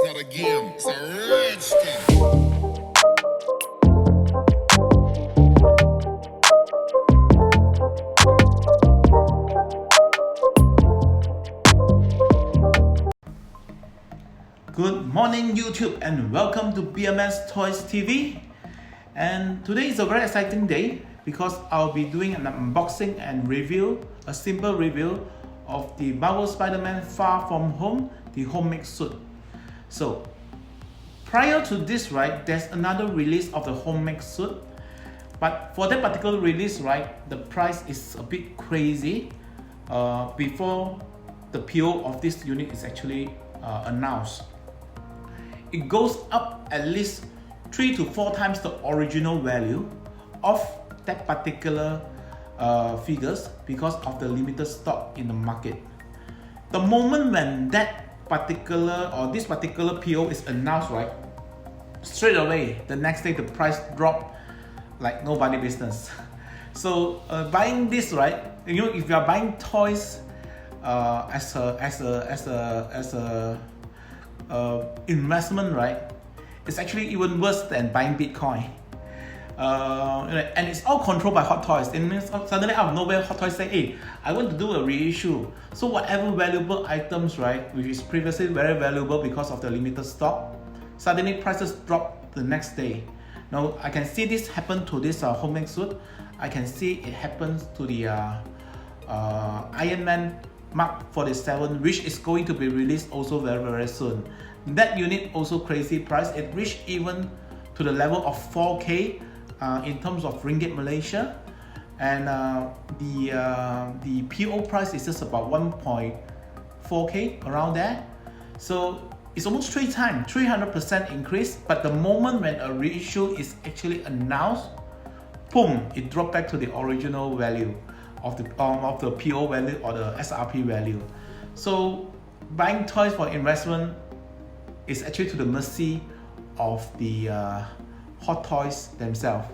not a game, it's a rich thing. Good morning YouTube and welcome to Beaman ToysTV. And today is a very exciting day because I'll be doing an unboxing and review, a simple review of the Marvel Spider-Man Far From Home, the homemade suit. So prior to this, right, there's another release of the homemade suit, but for that particular release, right, the price is a bit crazy before the PO of this unit is actually announced. It goes up at least 3 to 4 times the original value of that particular figures because of the limited stock in the market. The moment when that particular or this particular PO is announced, right, straight away the next day the price drop like nobody business. So buying this, right, you know, if you are buying toys as a investment, right, it's actually even worse than buying Bitcoin. And it's all controlled by Hot Toys. It means suddenly out of nowhere Hot Toys say, hey, I want to do a reissue. So whatever valuable items, right, which is previously very valuable because of the limited stock, suddenly prices drop the next day. Now I can see this happen to this homemade suit. I can see it happens to the Iron Man Mark 47, which is going to be released also very soon. That unit also crazy price. It reached even to the level of 4K in terms of ringgit Malaysia, and the PO price is just about 1.4K around there. So it's almost 300% increase. But the moment when a reissue is actually announced, boom, it dropped back to the original value of the PO value or the SRP value. So buying toys for investment is actually to the mercy of the Hot Toys themselves.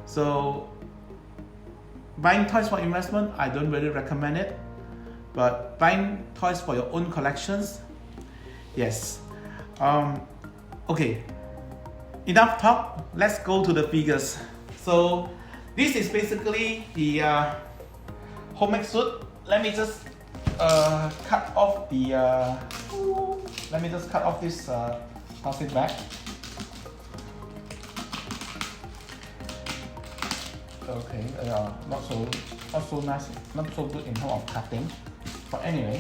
So buying toys for investment, I don't really recommend it, but buying toys for your own collections, yes. Okay, enough talk, let's go to the figures. So this is basically the homemade suit. Let me just cut off this plastic bag. Okay, not so nice, not so good in terms of cutting, but anyway.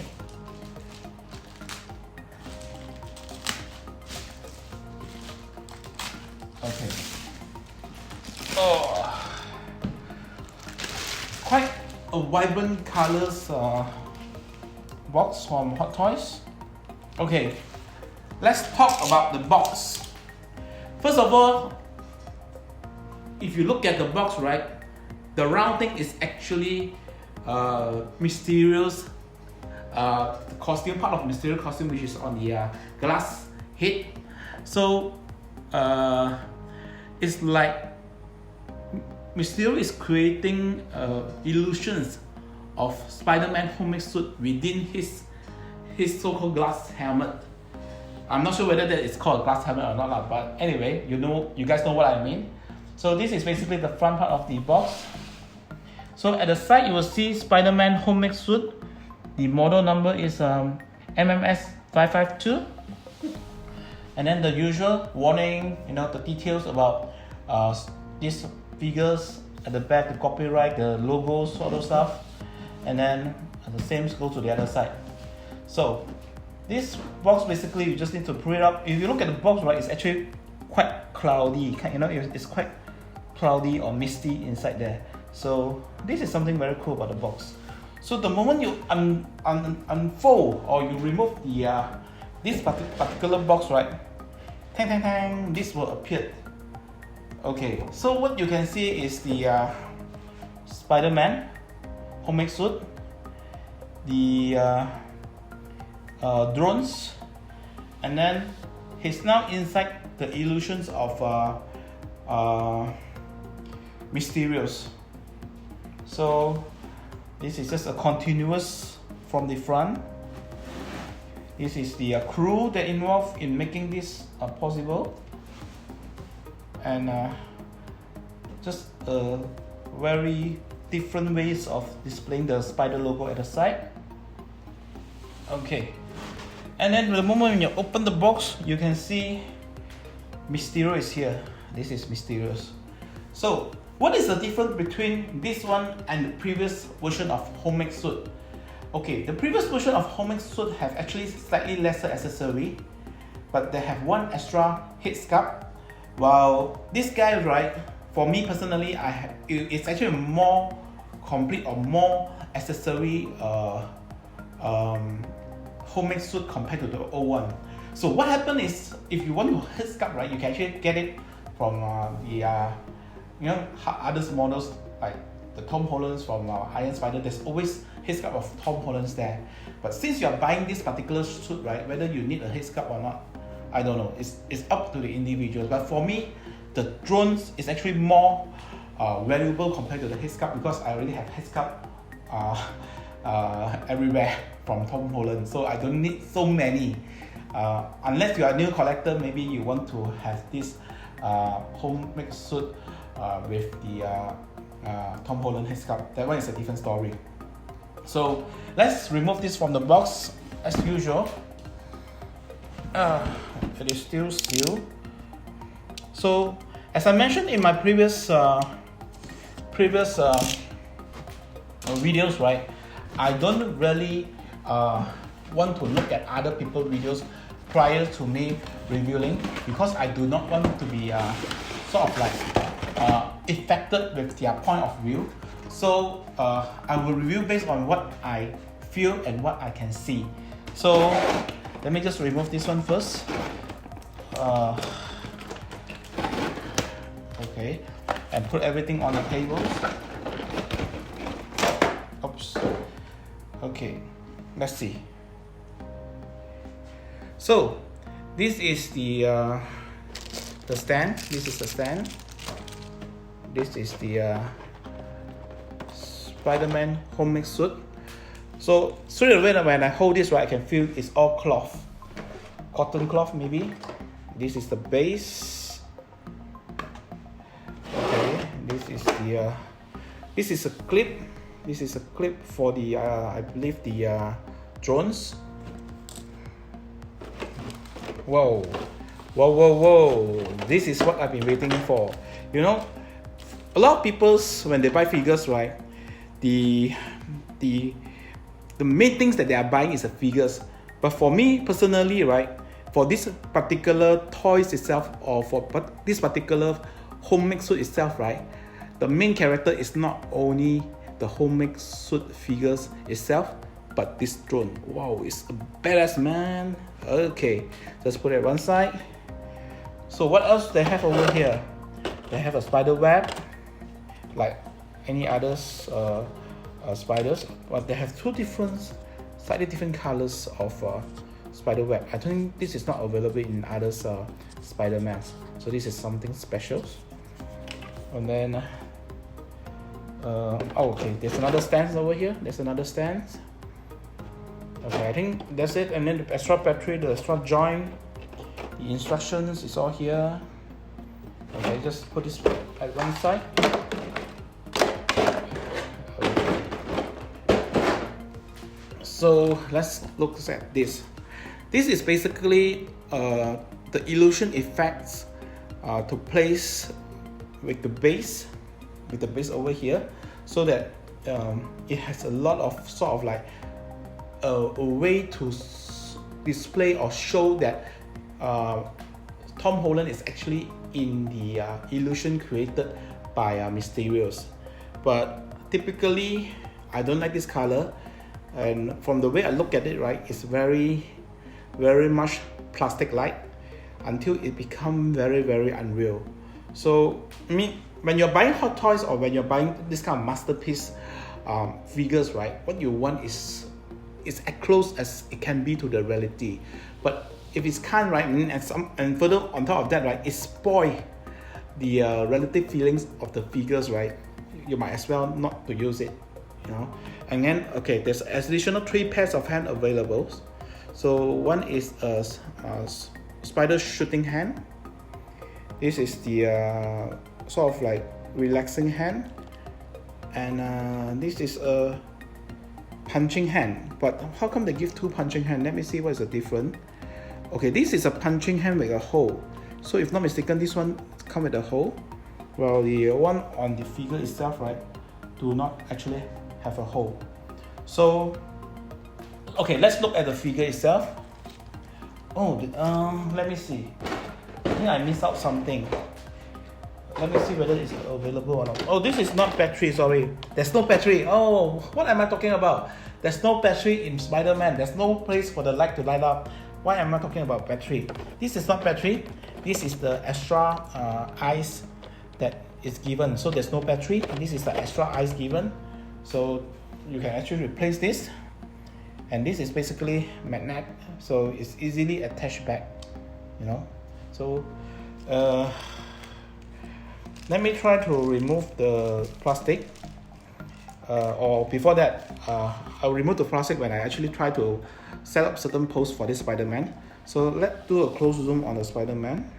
Okay. Oh, quite a vibrant colors box from Hot Toys. Okay, let's talk about the box. First of all, if you look at the box, right, the round thing is actually Mysterio's costume, part of Mysterio costume, which is on the glass head. So it's like Mysterio is creating illusions of Spider-Man homemade suit within his so-called glass helmet. I'm not sure whether that is called a glass helmet or not, but anyway, you guys know what I mean. So this is basically the front part of the box. So at the side you will see Spider-Man homemade suit. The model number is MMS552. And then the usual warning, you know, the details about these figures at the back, the copyright, the logos, sort of stuff. And then the same goes to the other side. So this box, basically you just need to pull it up. If you look at the box, right, it's actually quite cloudy, you know, it's quite cloudy or misty inside there. So this is something very cool about the box. So the moment you unfold or you remove the this particular box, right, tang tang tang, this will appear. Okay, so what you can see is the Spider-Man homemade suit, the drones, and then he's now inside the illusions of Mysterios. So this is just a continuous from the front. This is the crew that involved in making this possible, and just very different ways of displaying the spider logo at the side. Okay, and then the moment when you open the box, you can see Mysterio is here. This is Mysterious. So what is the difference between this one and the previous version of homemade suit? Okay, the previous version of homemade suit have actually slightly lesser accessory, but they have one extra head scarf, while this guy, right, for me personally, it's actually more complete or more accessory homemade suit compared to the old one. So what happened is, if you want to head scarf, right, you can actually get it from the other models like the Tom Hollands from Iron Spider. There's always head scarf of Tom Hollands there. But since you are buying this particular suit, right, whether you need a head scarf or not, I don't know. It's up to the individual. But for me, the drones is actually more valuable compared to the head scarf, because I already have head scarf everywhere from Tom Holland, so I don't need so many. Unless you are a new collector, maybe you want to have this homemade suit with the Tom Holland head scarf. That one is a different story. So let's remove this from the box as usual. It is still sealed. So as I mentioned in my previous videos, right, I don't really want to look at other people's videos prior to me reviewing, because I do not want to be sort of like affected with their point of view. So I will review based on what I feel and what I can see. So let me just remove this one first. Okay, and put everything on the table. Oops. Okay, let's see. So this is the stand. This is the stand. This is the Spider-Man homemade suit. So straight away when I hold this, right, I can feel it's all cloth, cotton cloth maybe. This is the base. Okay, this is the this is a clip. This is a clip for the I believe the drones. Whoa, whoa, whoa, whoa! This is what I've been waiting for. You know, a lot of people, when they buy figures, right, the main things that they are buying is the figures. But for me personally, right, for this particular toys itself, or for this particular homemade suit itself, right, the main character is not only the homemade suit figures itself, but this drone. Wow, it's a badass, man. Okay, just put it one side. So what else they have over here? They have a Spiderweb, like any others spiders, but they have two slightly different colors of Spiderweb. I think this is not available in others Spider-Mans, so this is something special. And then okay, there's another stand over here. There's another stand. Okay, I think that's it. And then the extra battery, the extra joint, the instructions is all here. Okay, just put this at one side. Okay. So let's look at this. This is basically the illusion effects to place with the base over here, so that it has a lot of sort of like a way to display or show that Tom Holland is actually in the illusion created by Mysterious. But typically I don't like this color, and from the way I look at it, right, it's very much plastic like until it becomes very unreal. So I mean, when you're buying Hot Toys or when you're buying this kind of masterpiece figures, right, what you want is as close as it can be to the reality. But if it can't, right, and further on top of that, right, it spoil the relative feelings of the figures, right, you might as well not to use it, you know. And then, okay, there's additional 3 pairs of hands available. So one is a spider shooting hand. This is the sort of like relaxing hand, and this is a punching hand. But how come they give two punching hand? Let me see what is the difference. Okay, this is a punching hand with a hole. So if not mistaken, this one come with a hole. Well, the one on the figure itself, right, do not actually have a hole. So, okay, let's look at the figure itself. Oh, let me see. I think I missed out something. Let me see whether it's available or not. Oh, this is not battery, sorry. There's no battery. Oh, what am I talking about? There's no battery in Spider-Man. There's no place for the light to light up. Why am I talking about battery? This is not battery. This is the extra ice that is given. So there's no battery. This is the extra ice given. So you can actually replace this. And this is basically magnet. So it's easily attached back, you know. So let me try to remove the plastic. Or before that, I'll remove the plastic when I actually try to set up certain pose for this Spider-Man. So let's do a close zoom on the Spider-Man.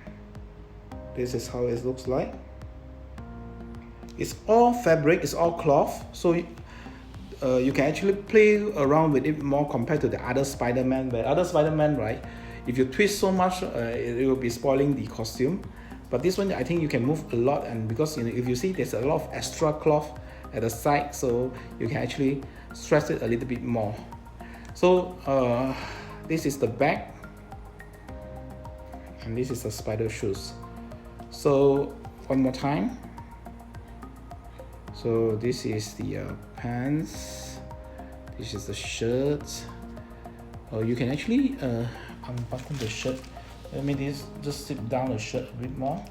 This is how it looks like. It's all fabric, it's all cloth, so you can actually play around with it more compared to the other Spider-Man. But other Spider-Man, right, if you twist so much, it will be spoiling the costume. But this one, I think you can move a lot, and because, you know, if you see, there's a lot of extra cloth at the side, so you can actually stretch it a little bit more. So this is the back, and this is the spider shoes. So one more time. So this is the pants. This is the shirt. You can actually unbutton the shirt. Let me just sit down the shirt a bit more.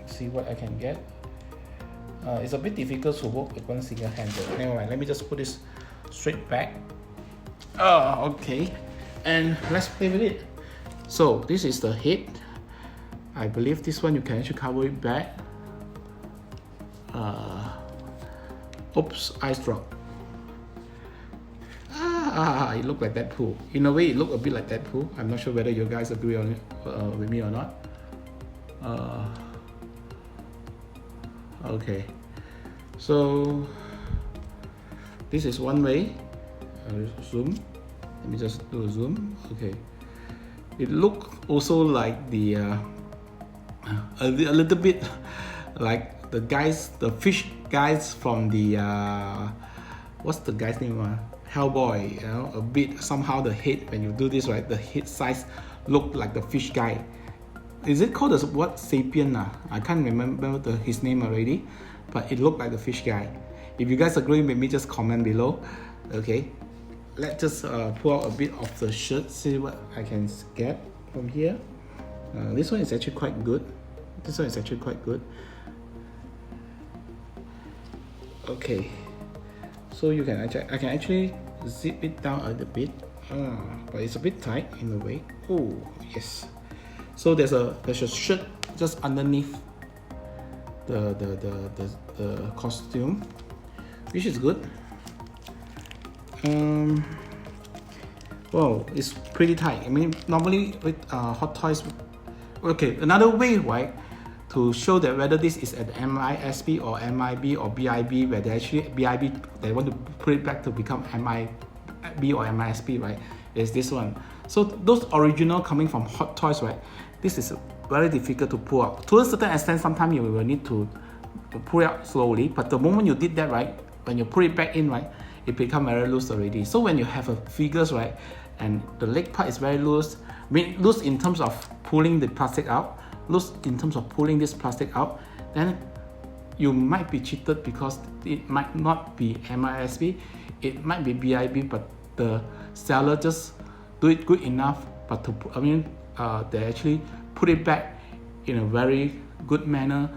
See what I can get. It's a bit difficult to work with one single hand. Anyway, let me just put this straight back. Oh, okay. And let's play with it. So this is the head. I believe this one you can actually cover it back. Oops, eyes drop. It looked like Deadpool. In a way, it looked a bit like Deadpool. I'm not sure whether you guys agree on it with me or not. Okay, so this is one way. Zoom. Let me just do a zoom. Okay, it looked also like the a little bit like the guys, the fish guys from the what's the guy's name? Hellboy. You know, a bit somehow the head, when you do this, right, the head size looked like the fish guy. Is it called what Sapien? I can't remember his name already, but it looked like the fish guy. If you guys agree with me, just comment below. Okay, let's just pull out a bit of the shirt, see what I can get from here. This one is actually quite good. Okay, so you can I can actually zip it down a little bit, but it's a bit tight in a way. Oh yes. So there's a shirt just underneath the costume, which is good. Well, it's pretty tight. I mean, normally with Hot Toys, okay, another way, right, to show that whether this is at MISB or MIB or BIB, where they actually BIB, they want to put it back to become MIB or MISB, right, is this one. So those original coming from Hot Toys, right, this is very difficult to pull out. To a certain extent, sometimes you will need to pull it out slowly, but the moment you did that, right, when you put it back in, right, it becomes very loose already. So when you have a figures, right, and the leg part is very loose, I mean loose in terms of pulling the plastic out, loose in terms of pulling this plastic out, then you might be cheated, because it might not be MISB, it might be BIB, but the seller just do it good enough, but to they actually put it back in a very good manner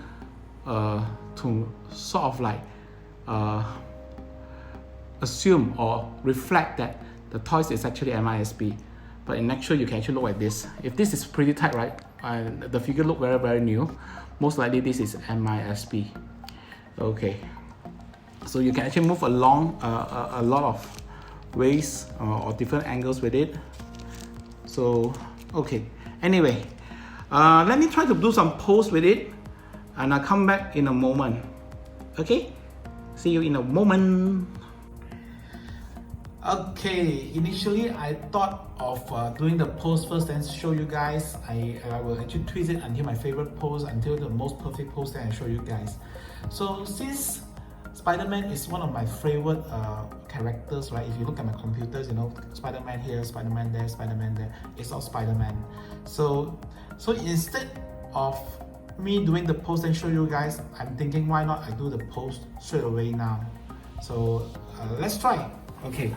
to sort of like assume or reflect that the toys is actually MISB. But in actual, you can actually look at this. If this is pretty tight, right, the figure look very, very new, most likely this is MISB. Okay, so you can actually move along a lot of ways or different angles with it. So okay, anyway, let me try to do some pose with it, and I'll come back in a moment. Okay, see you in a moment. Okay, initially I thought of doing the pose first, then show you guys. I will actually twist it until my favorite pose, until the most perfect pose, then I show you guys. So since Spider-Man is one of my favorite characters, right? If you look at my computers, you know, Spider-Man here, Spider-Man there, Spider-Man there, it's all Spider-Man. So instead of me doing the pose and show you guys, I'm thinking why not I do the pose straight away now. So let's try. Okay.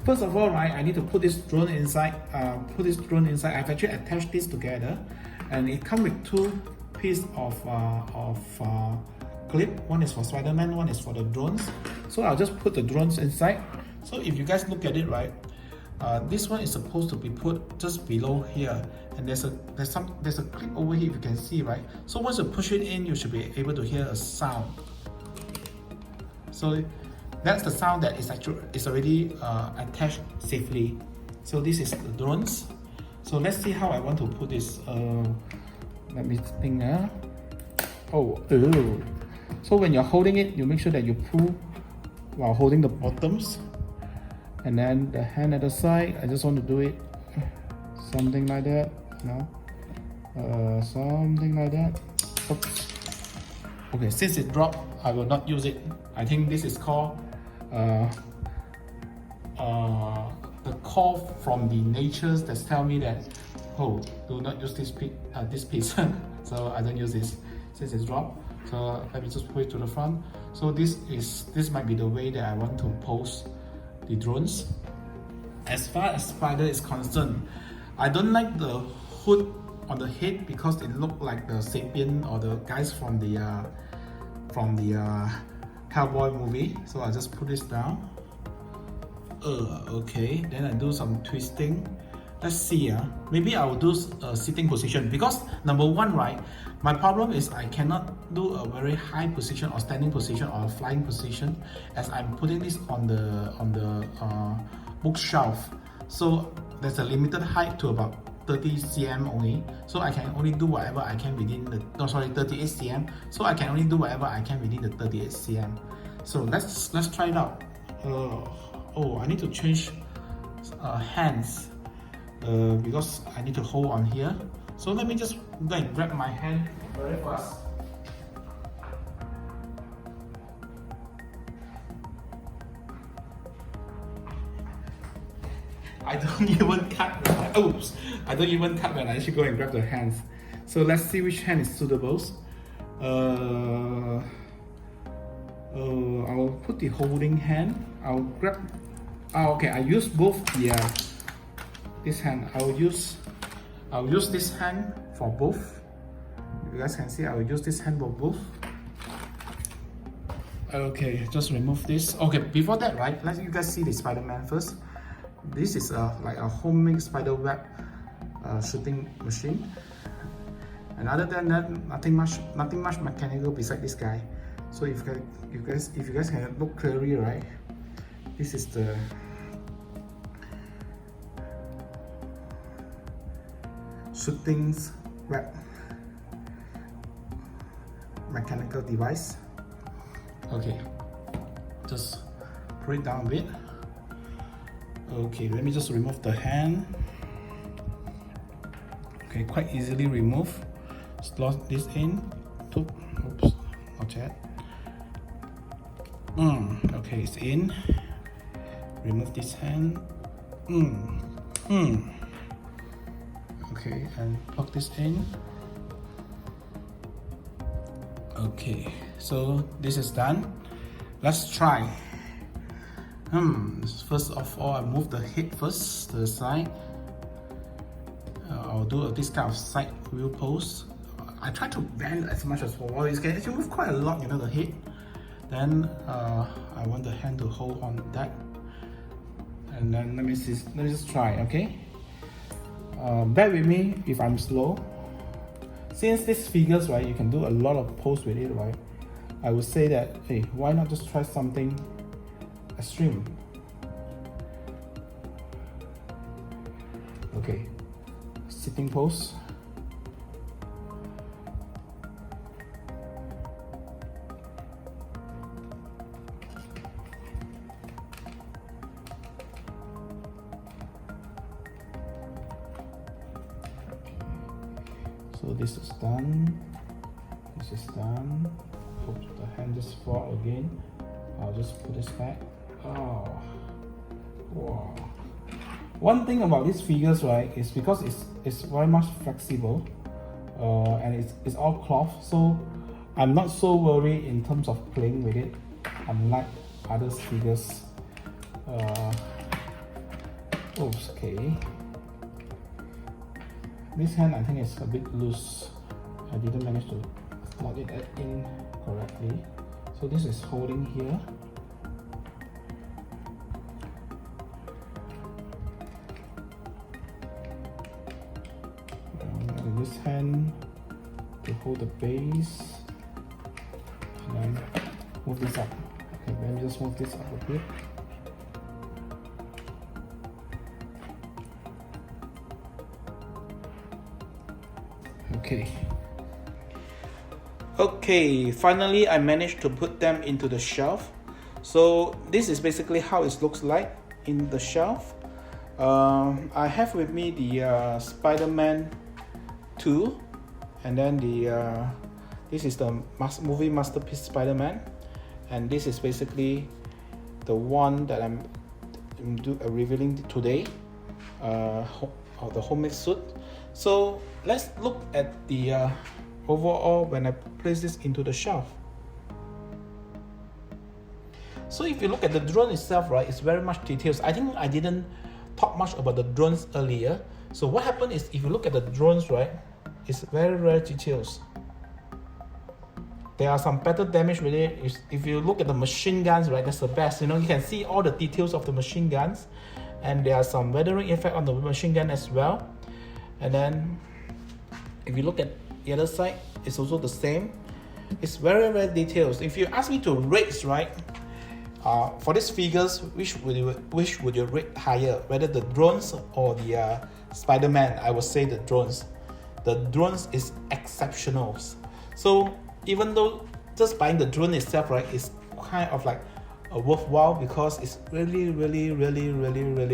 First of all, right, I need to put this drone inside. I've actually attached this together, and it comes with two pieces of clip. One is for Spider-Man, one is for the drones. So I'll just put the drones inside. So if you guys look at it, right, this one is supposed to be put just below here, and there's a clip over here. If you can see, right. So once you push it in, you should be able to hear a sound. So that's the sound that is already attached safely. So this is the drones. So let's see how I want to put this. Let me think. So when you're holding it, you make sure that you pull while holding the bottoms, and then the hand at the side. I just want to do it something like that. Something like that. Oops. Okay, since it dropped, I will not use it. I think this is called the call from the natures that tell me that, oh, do not use this piece. So I don't use this since it's dropped. So let me just put it to the front. So this might be the way that I want to pose the drones. As far as Spider is concerned, I don't like the hood on the head because it looks like the Sapien or the guys from the cowboy movie. So I just put this down. Okay, then I do some twisting. Let's see. Maybe I will do a sitting position, because number one, right, my problem is I cannot do a very high position or standing position or a flying position, as I'm putting this on the bookshelf. So there's a limited height to about 30 cm only, so I can only do whatever I can within the 38 cm. So I can only do whatever I can within the 38 cm. So let's try it out. I need to change hands because I need to hold on here. So let me just go and grab my hand very fast. I don't even cut when I actually go and grab the hands. So let's see which hand is suitable. I'll put the holding hand. I'll grab. Okay, I use both this hand. I'll use this hand for both. If you guys can see, I will use this hand for both. Okay, just remove this. Okay, before that, right, let you guys see the Spider-Man first. This is like a homemade Spiderweb shooting machine. And other than that, nothing much mechanical beside this guy. So if you guys can look clearly, right, this is the shooting web mechanical device. Okay, just put it down a bit. Okay, let me just remove the hand. Okay, quite easily remove. Slot this in. Oops, not yet. Okay, it's in. Remove this hand. Okay, and plug this in. Okay, so this is done. Let's try. First of all, I move the head first to the side. I'll do this kind of side view pose. I try to bend as much as possible. You can actually move quite a lot, you know, the head. Then I want the hand to hold on that. And then let me just try, okay? Bear with me if I'm slow. Since this figures, right, you can do a lot of pose with it, right? I would say that, hey, why not just try something extreme? Okay, sitting pose. So this is done. This is done. Hope the hand just fall again. I'll just put this back. Oh, wow. One thing about these figures, right, is because it's very much flexible, and it's all cloth, so I'm not so worried in terms of playing with it, unlike other figures. Okay. This hand I think is a bit loose. I didn't manage to slot it in correctly. So this is holding here. This hand to hold the base, and then move this up. Okay, let me just move this up a bit. Okay, finally I managed to put them into the shelf. So this is basically how it looks like in the shelf. I have with me the Spider-Man 2, and then this is the movie masterpiece Spider-Man, and this is basically the one that I'm revealing today, of the homemade suit. So let's look at the overall when I place this into the shelf. So if you look at the drone itself, right, it's very much details. I think I didn't talk much about the drones earlier. So what happened is, if you look at the drones, right, it's very details. There are some better damage with it. If you look at the machine guns, right, that's the best. You know, you can see all the details of the machine guns, and there are some weathering effect on the machine gun as well. And then if you look at the other side, it's also the same. It's very detailed. If you ask me to rate, right, for these figures, which would you rate higher, whether the drones or the Spider-Man? I would say the drones. The drones is exceptional. So even though just buying the drone itself, right, is kind of like a worthwhile, because it's really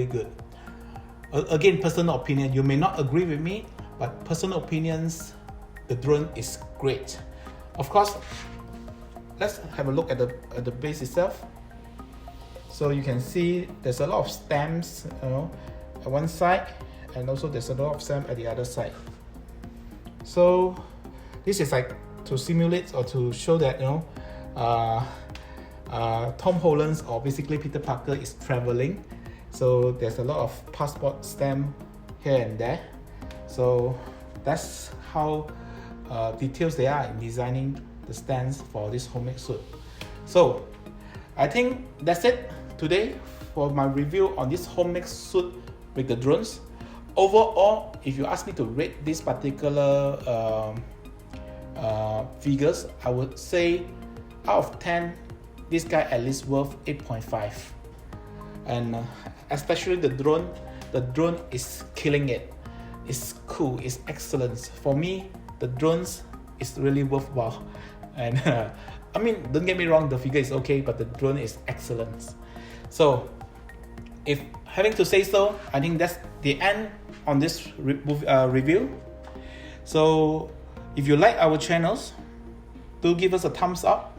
good. Again, personal opinion. You may not agree with me, but personal opinions, the drone is great. Of course, let's have a look at the base itself. So you can see there's a lot of stamps, you know, at one side, and also there's a lot of stamp at the other side. So this is like to simulate or to show that, you know, Tom Holland's, or basically Peter Parker, is traveling. So there's a lot of passport stamp here and there. So that's how details they are in designing the stands for this homemade suit. So I think that's it today for my review on this homemade suit with the drones. Overall, if you ask me to rate this particular figures, I would say out of 10, this guy at least worth 8.5. And especially the drone is killing it. It's cool, it's excellent. For me, the drones is really worthwhile. And I mean, don't get me wrong, the figure is okay, but the drone is excellent. So if having to say so, I think that's the end on this review. So if you like our channels, do give us a thumbs up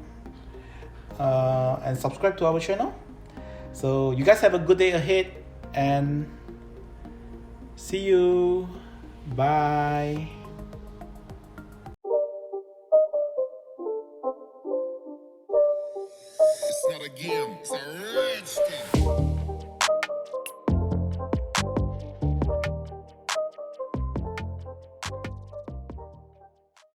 and subscribe to our channel. So you guys have a good day ahead, and see you. Bye.